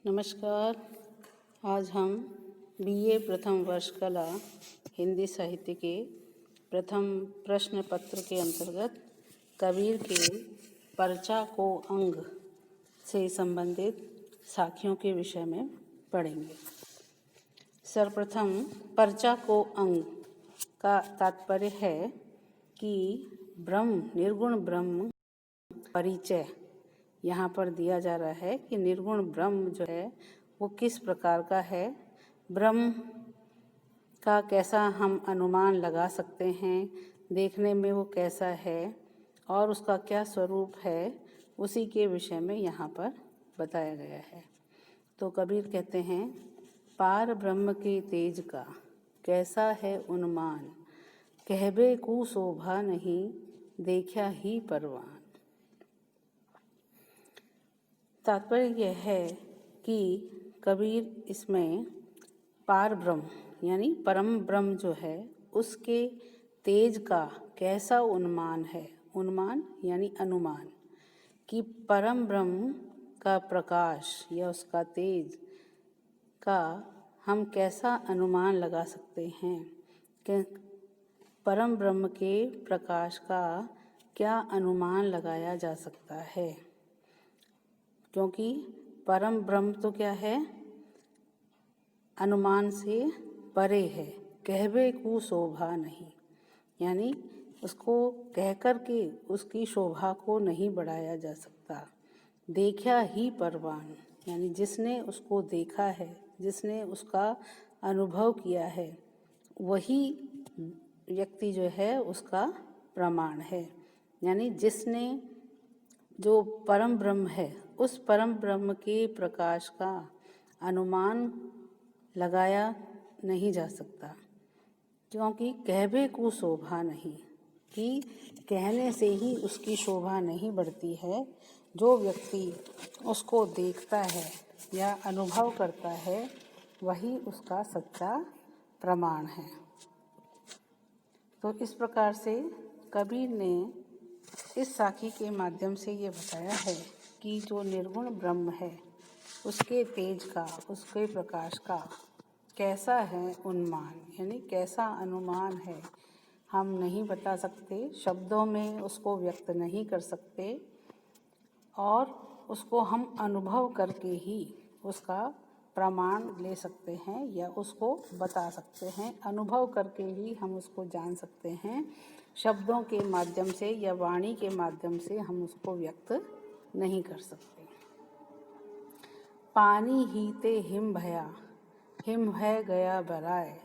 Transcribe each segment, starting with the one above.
नमस्कार। आज हम बीए प्रथम वर्ष कला हिंदी साहित्य के प्रथम प्रश्न पत्र के अंतर्गत कबीर के पर्चा को अंग से संबंधित साखियों के विषय में पढ़ेंगे। सर्वप्रथम पर्चा को अंग का तात्पर्य है कि ब्रह्म, निर्गुण ब्रह्म परिचय यहाँ पर दिया जा रहा है कि निर्गुण ब्रह्म जो है वो किस प्रकार का है, ब्रह्म का कैसा हम अनुमान लगा सकते हैं, देखने में वो कैसा है और उसका क्या स्वरूप है, उसी के विषय में यहाँ पर बताया गया है। तो कबीर कहते हैं, पार ब्रह्म के तेज का कैसा है उन्मान, कहबे को शोभा नहीं देखा ही परवान। तात्पर्य यह है कि कबीर इसमें पार ब्रह्म यानी परम ब्रह्म जो है उसके तेज का कैसा उन्मान है, उन्मान यानी अनुमान, कि परम ब्रह्म का प्रकाश या उसका तेज का हम कैसा अनुमान लगा सकते हैं, कि परम ब्रह्म के प्रकाश का क्या अनुमान लगाया जा सकता है। क्योंकि परम ब्रह्म तो क्या है, अनुमान से परे है, कहबे को शोभा नहीं, यानी उसको कह कर के उसकी शोभा को नहीं बढ़ाया जा सकता। देखा ही परवान, यानी जिसने उसको देखा है, जिसने उसका अनुभव किया है, वही व्यक्ति जो है उसका प्रमाण है। यानी जिसने जो परम ब्रह्म है उस परम ब्रह्म के प्रकाश का अनुमान लगाया नहीं जा सकता, क्योंकि कहबे को शोभा नहीं, कि कहने से ही उसकी शोभा नहीं बढ़ती है। जो व्यक्ति उसको देखता है या अनुभव करता है वही उसका सच्चा प्रमाण है। तो इस प्रकार से कबीर ने इस साखी के माध्यम से ये बताया है कि जो निर्गुण ब्रह्म है उसके तेज का, उसके प्रकाश का कैसा है उन्मान, यानी कैसा अनुमान है, हम नहीं बता सकते, शब्दों में उसको व्यक्त नहीं कर सकते और उसको हम अनुभव करके ही उसका प्रमाण ले सकते हैं या उसको बता सकते हैं। अनुभव करके ही हम उसको जान सकते हैं, शब्दों के माध्यम से या वाणी के माध्यम से हम उसको व्यक्त नहीं कर सकते। पानी हीते हिम भया, हिम है गया बराए,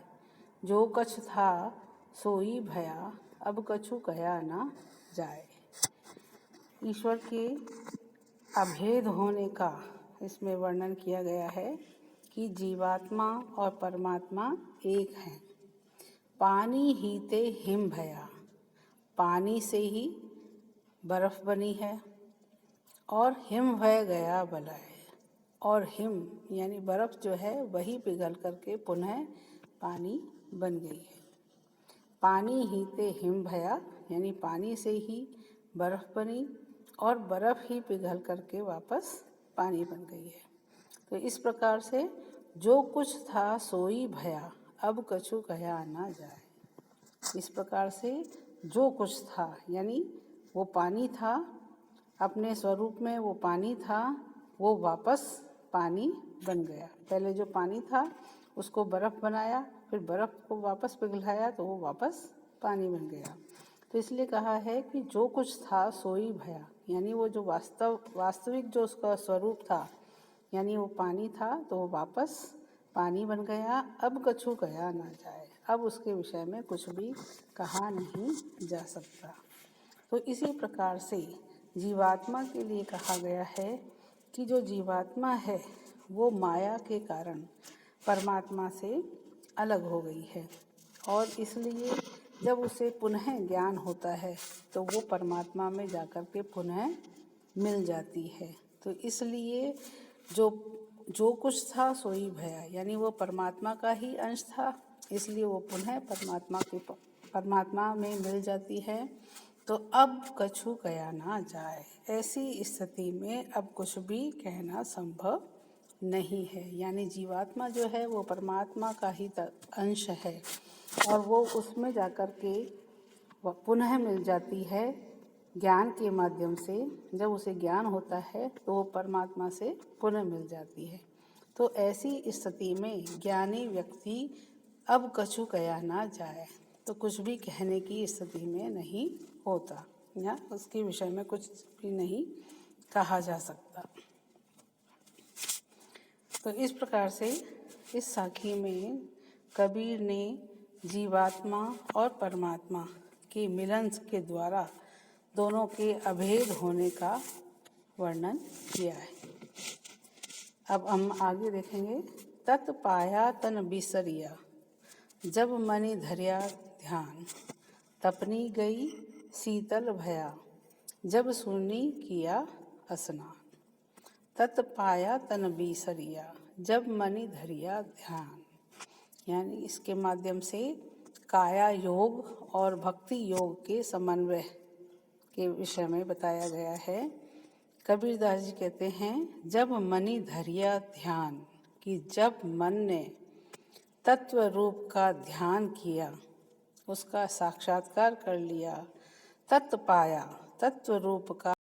जो कछ था सोई भया, अब कछु कहा ना जाए। ईश्वर के अभेद होने का इसमें वर्णन किया गया है कि जीवात्मा और परमात्मा एक हैं। पानी हीते हिम भया, पानी से ही बर्फ बनी है, और हिम भय गया बलाय, और हिम यानी बर्फ जो है वही पिघल करके पुनः पानी बन गई है। पानी हीते हिम भया यानी पानी से ही बर्फ बनी और बर्फ ही पिघल करके वापस पानी बन गई है। तो इस प्रकार से जो कुछ था सोई भया, अब कछु कहा ना जाए। इस प्रकार से जो कुछ था यानी वो पानी था, अपने स्वरूप में वो पानी था, वो वापस पानी बन गया। पहले जो पानी था उसको बर्फ़ बनाया, फिर बर्फ़ को वापस पिघलाया तो वो वापस पानी बन गया। तो इसलिए कहा है कि जो कुछ था सोई भया, यानी वो जो वास्तविक जो उसका स्वरूप था, यानी वो पानी था तो वो वापस पानी बन गया। अब कछु कहा ना जाए, अब उसके विषय में कुछ भी कहा नहीं जा सकता। तो इसी प्रकार से जीवात्मा के लिए कहा गया है कि जो जीवात्मा है वो माया के कारण परमात्मा से अलग हो गई है, और इसलिए जब उसे पुनः ज्ञान होता है तो वो परमात्मा में जाकर के पुनः मिल जाती है। तो इसलिए जो कुछ था सोई भया, यानी वो परमात्मा का ही अंश था, इसलिए वो पुनः परमात्मा में मिल जाती है। तो अब कछु कहा ना जाए, ऐसी स्थिति में अब कुछ भी कहना संभव नहीं है। यानी जीवात्मा जो है वो परमात्मा का ही अंश है और वो उसमें जाकर के पुनः मिल जाती है ज्ञान के माध्यम से। जब उसे ज्ञान होता है तो वो परमात्मा से पुनः मिल जाती है। तो ऐसी स्थिति में ज्ञानी व्यक्ति अब कछु कया ना जाए, तो कुछ भी कहने की स्थिति में नहीं होता या उसके विषय में कुछ भी नहीं कहा जा सकता। तो इस प्रकार से इस साखी में कबीर ने जीवात्मा और परमात्मा के मिलन के द्वारा दोनों के अभेद होने का वर्णन किया है। अब हम आगे देखेंगे। तत् पाया तन बिसरिया, जब मनि धरिया ध्यान, तपनी गई शीतल भया, जब सुनी किया स्नान। तत् पाया तन बिसरिया, जब मनि धरिया ध्यान, यानी इसके माध्यम से काया योग और भक्ति योग के समन्वय के विषय में बताया गया है। कबीरदास जी कहते हैं जब मनि धरिया ध्यान, कि जब मन ने तत्व रूप का ध्यान किया, उसका साक्षात्कार कर लिया, तत्व पाया, तत्व रूप का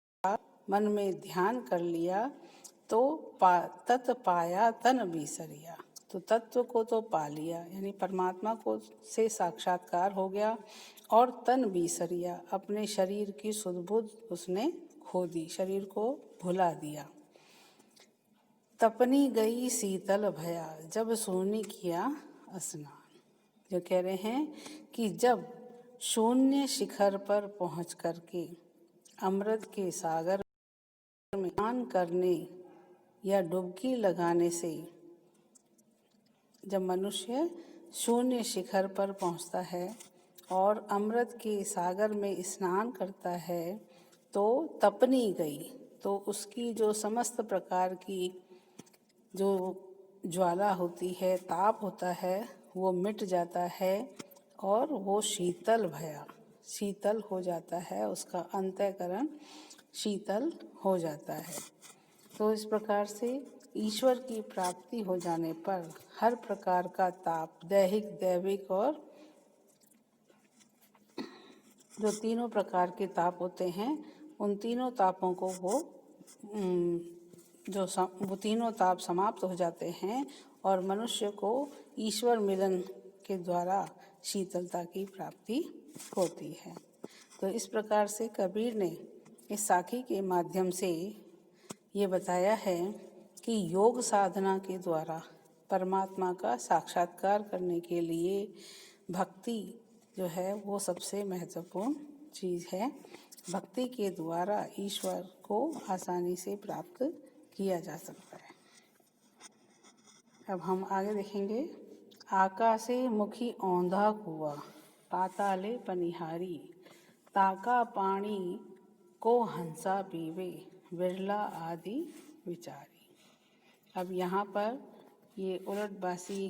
मन में ध्यान कर लिया, तो तत्व पाया तन बिसरिया, तो तत्व को तो पा लिया, यानी परमात्मा को से साक्षात्कार हो गया, और तन बिसरिया, अपने शरीर की सुध बुध उसने खो दी, शरीर को भुला दिया। तपनी गई शीतल भया, जब शून्य किया स्नान। जो कह रहे हैं कि जब शून्य शिखर पर पहुँच करके अमृत के सागर में स्नान करने या डुबकी लगाने से जब मनुष्य शून्य शिखर पर पहुँचता है और अमृत के सागर में स्नान करता है, तो तपनी गई, तो उसकी जो समस्त प्रकार की जो ज्वाला होती है, ताप होता है, वो मिट जाता है और वो शीतल भया, शीतल हो जाता है, उसका अंतःकरण शीतल हो जाता है। तो इस प्रकार से ईश्वर की प्राप्ति हो जाने पर हर प्रकार का ताप, दैहिक, दैविक और जो तीनों प्रकार के ताप होते हैं, उन तीनों तापों को वो तीनों ताप समाप्त हो जाते हैं और मनुष्य को ईश्वर मिलन के द्वारा शीतलता की प्राप्ति होती है। तो इस प्रकार से कबीर ने इस साखी के माध्यम से ये बताया है कि योग साधना के द्वारा परमात्मा का साक्षात्कार करने के लिए भक्ति जो है वो सबसे महत्वपूर्ण चीज़ है। भक्ति के द्वारा ईश्वर को आसानी से प्राप्त किया जा सकता है। अब हम आगे देखेंगे। आकाशे मुखी औंधा कुआ, पाताले पनिहारी, ताका पानी को हंसा पीवे, बिरला आदि विचारी। अब यहाँ पर ये उलटबासी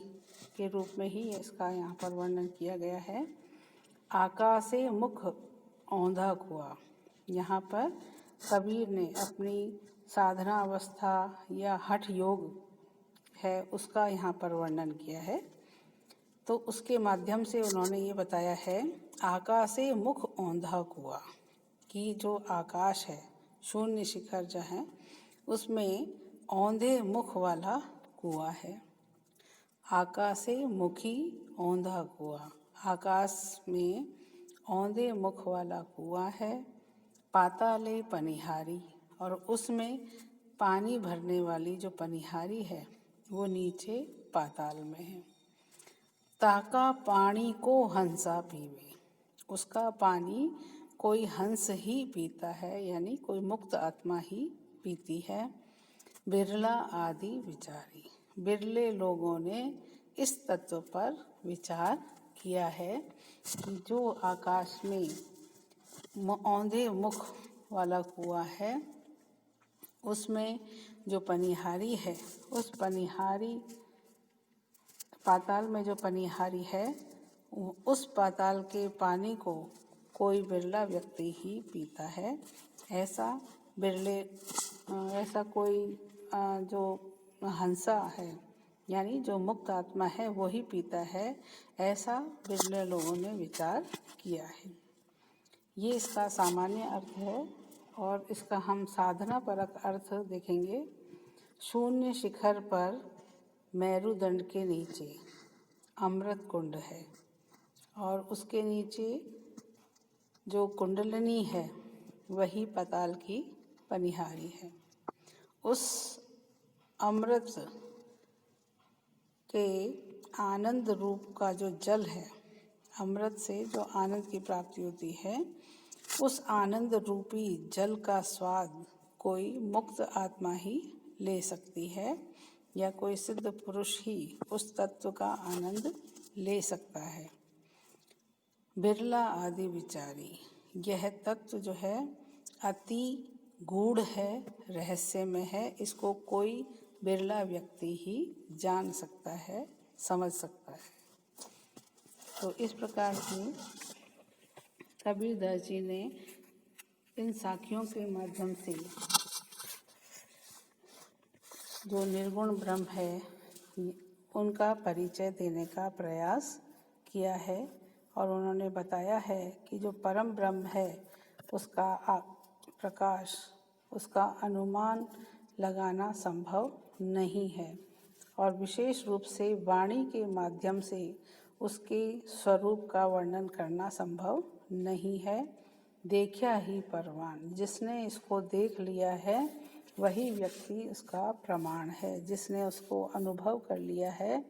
के रूप में ही इसका यहाँ पर वर्णन किया गया है। आकाशे मुख औंधा कुआ, यहाँ पर कबीर ने अपनी साधना अवस्था या हठ योग है उसका यहाँ पर वर्णन किया है। तो उसके माध्यम से उन्होंने ये बताया है, आकाशे मुख औंधा कुआ, कि जो आकाश है, शून्य शिखर जो है, उसमें औंधे मुख वाला कुआं है। आकाशे मुखी औंधा कुआं, आकाश में औंधे मुख वाला कुआं है। पाताले पनिहारी, और उसमें पानी भरने वाली जो पनिहारी है वो नीचे पाताल में है। ताका पानी को हंसा पीवे, उसका पानी कोई हंस ही पीता है, यानी कोई मुक्त आत्मा ही पीती है। बिरला आदि विचारी, बिरले लोगों ने इस तत्व पर विचार किया है कि जो आकाश में औंधे मुख वाला कुआं है, उसमें जो पनिहारी है, उस पनिहारी पाताल में जो पनिहारी है, उस पाताल के पानी को कोई बिरला व्यक्ति ही पीता है। ऐसा कोई जो हंसा है, यानी जो मुक्त आत्मा है वो ही पीता है, ऐसा बिरले लोगों ने विचार किया है। ये इसका सामान्य अर्थ है और इसका हम साधना परक अर्थ देखेंगे। शून्य शिखर पर मेरुदंड के नीचे अमृत कुंड है और उसके नीचे जो कुंडलनी है वही पाताल की पनिहारी है। उस अमृत के आनंद रूप का जो जल है, अमृत से जो आनंद की प्राप्ति होती है, उस आनंद रूपी जल का स्वाद कोई मुक्त आत्मा ही ले सकती है या कोई सिद्ध पुरुष ही उस तत्व का आनंद ले सकता है। बिरला आदि विचारी, यह तत्व जो है अति गूढ़ है, रहस्यमय है, इसको कोई बिरला व्यक्ति ही जान सकता है, समझ सकता है। तो इस प्रकार से कबीरदास जी ने इन साखियों के माध्यम से जो निर्गुण ब्रह्म है उनका परिचय देने का प्रयास किया है और उन्होंने बताया है कि जो परम ब्रह्म है उसका प्रकाश, उसका अनुमान लगाना संभव नहीं है और विशेष रूप से वाणी के माध्यम से उसके स्वरूप का वर्णन करना संभव नहीं है। देखा ही परवान, जिसने इसको देख लिया है वही व्यक्ति उसका प्रमाण है, जिसने उसको अनुभव कर लिया है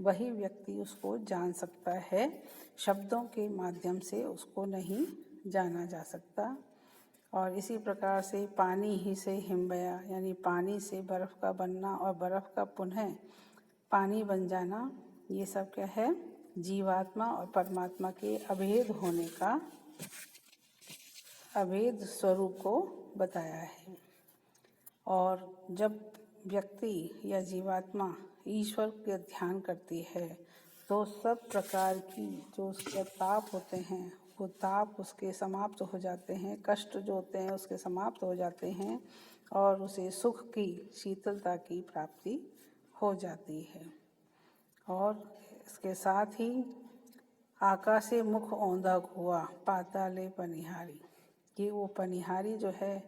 वही व्यक्ति उसको जान सकता है। शब्दों के माध्यम से उसको नहीं जाना जा सकता। और इसी प्रकार से पानी ही से हिम बया, यानी पानी से बर्फ़ का बनना और बर्फ़ का पुनः पानी बन जाना, ये सब क्या है, जीवात्मा और परमात्मा के अभेद होने का, अभेद स्वरूप को बताया है। और जब व्यक्ति या जीवात्मा ईश्वर का ध्यान करती है तो सब प्रकार की जो उसके ताप होते हैं वो ताप उसके समाप्त हो जाते हैं, कष्ट जो होते हैं उसके समाप्त हो जाते हैं और उसे सुख की, शीतलता की प्राप्ति हो जाती है। और इसके साथ ही आकाशे मुख औंधा हुआ पाताले पनिहारी, कि वो पनिहारी जो है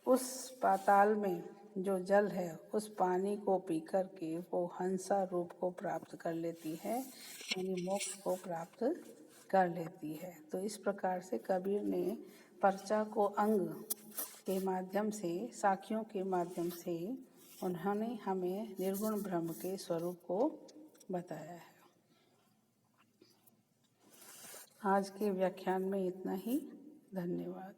उस पाताल में जो जल है उस पानी को पी कर के वो हंसा रूप को प्राप्त कर लेती है, यानी मोक्ष को प्राप्त कर लेती है। तो इस प्रकार से कबीर ने पर्चा को अंग के माध्यम से, साखियों के माध्यम से उन्होंने हमें निर्गुण ब्रह्म के स्वरूप को बताया है। आज के व्याख्यान में इतना ही। धन्यवाद।